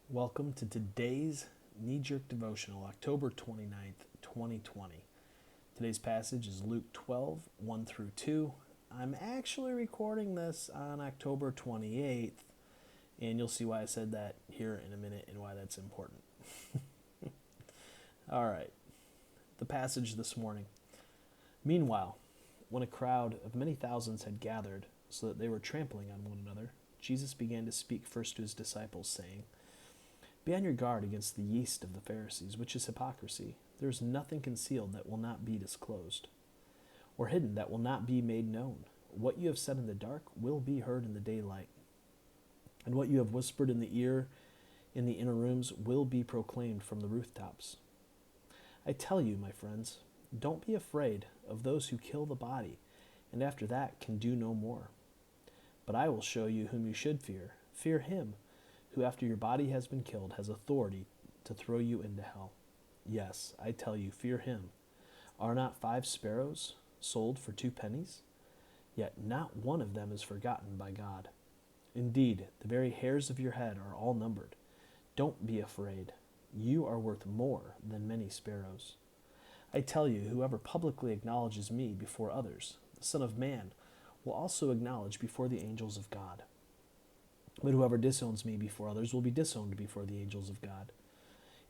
Welcome to today's knee-jerk devotional, October 29th, 2020. Today's passage is Luke 12, 1 through 2. I'm actually recording this on October 28th, and you'll see why I said that here in a minute and why that's important. All right, the passage this morning. Meanwhile, when a crowd of many thousands had gathered so that they were trampling on one another, Jesus began to speak first to his disciples, saying, "Be on your guard against the yeast of the Pharisees, which is hypocrisy. There is nothing concealed that will not be disclosed, or hidden that will not be made known. What you have said in the dark will be heard in the daylight, and what you have whispered in the ear in the inner rooms will be proclaimed from the rooftops. I tell you, my friends, don't be afraid of those who kill the body, and after that can do no more. But I will show you whom you should fear. Fear him who after your body has been killed has authority to throw you into hell. Yes, I tell you, fear him. Are not 5 sparrows sold for 2 pennies? Yet not one of them is forgotten by God. Indeed, the very hairs of your head are all numbered. Don't be afraid. You are worth more than many sparrows. I tell you, whoever publicly acknowledges me before others, the Son of Man will also acknowledge before the angels of God. But whoever disowns me before others will be disowned before the angels of God.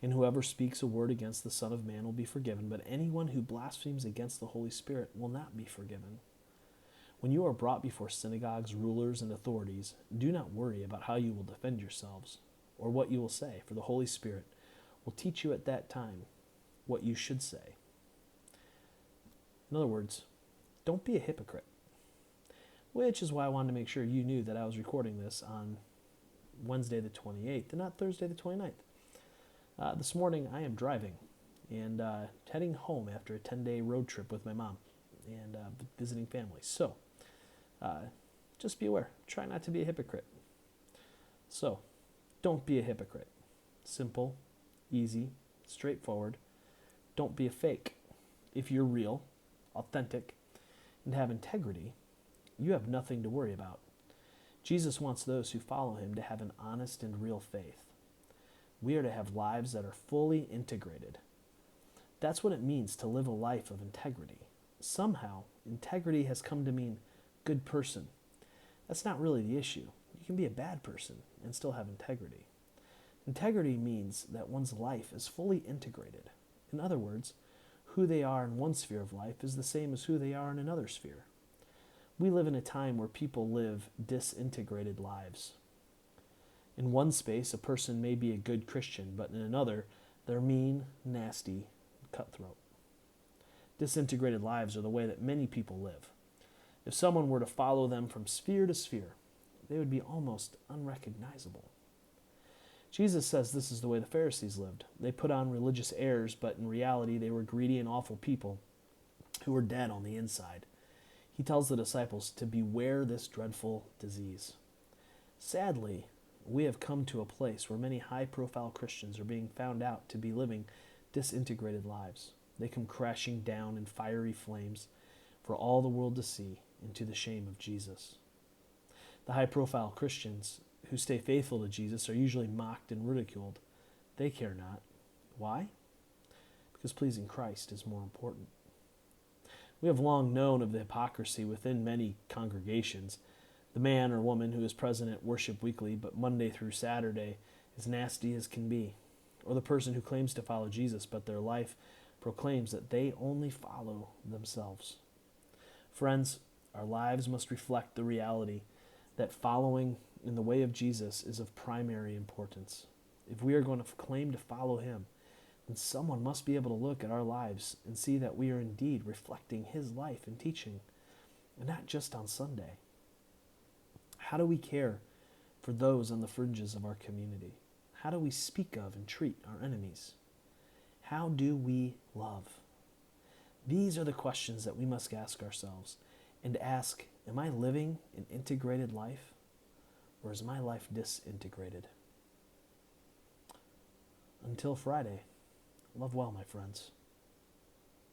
And whoever speaks a word against the Son of Man will be forgiven, but anyone who blasphemes against the Holy Spirit will not be forgiven. When you are brought before synagogues, rulers, and authorities, do not worry about how you will defend yourselves or what you will say, for the Holy Spirit will teach you at that time what you should say." In other words, don't be a hypocrite. Which is why I wanted to make sure you knew that I was recording this on Wednesday the 28th and not Thursday the 29th. This morning I am driving and heading home after a 10-day road trip with my mom and visiting family. So just be aware. Try not to be a hypocrite. So don't be a hypocrite. Simple, easy, straightforward. Don't be a fake. If you're real, authentic, and have integrity, you have nothing to worry about. Jesus wants those who follow him to have an honest and real faith. We are to have lives that are fully integrated. That's what it means to live a life of integrity. Somehow, integrity has come to mean good person. That's not really the issue. You can be a bad person and still have integrity. Integrity means that one's life is fully integrated. In other words, who they are in one sphere of life is the same as who they are in another sphere. We live in a time where people live disintegrated lives. In one space, a person may be a good Christian, but in another, they're mean, nasty, cutthroat. Disintegrated lives are the way that many people live. If someone were to follow them from sphere to sphere, they would be almost unrecognizable. Jesus says this is the way the Pharisees lived. They put on religious airs, but in reality, they were greedy and awful people who were dead on the inside. He tells the disciples to beware this dreadful disease. Sadly, we have come to a place where many high-profile Christians are being found out to be living disintegrated lives. They come crashing down in fiery flames for all the world to see, and to the shame of Jesus. The high-profile Christians who stay faithful to Jesus are usually mocked and ridiculed. They care not. Why? Because pleasing Christ is more important. We have long known of the hypocrisy within many congregations. The man or woman who is present at worship weekly, but Monday through Saturday is nasty as can be. Or the person who claims to follow Jesus, but their life proclaims that they only follow themselves. Friends, our lives must reflect the reality that following in the way of Jesus is of primary importance. If we are going to claim to follow him, then someone must be able to look at our lives and see that we are indeed reflecting his life and teaching, and not just on Sunday. How do we care for those on the fringes of our community? How do we speak of and treat our enemies? How do we love? These are the questions that we must ask ourselves, and ask, am I living an integrated life, or is my life disintegrated? Until Friday, love well, my friends.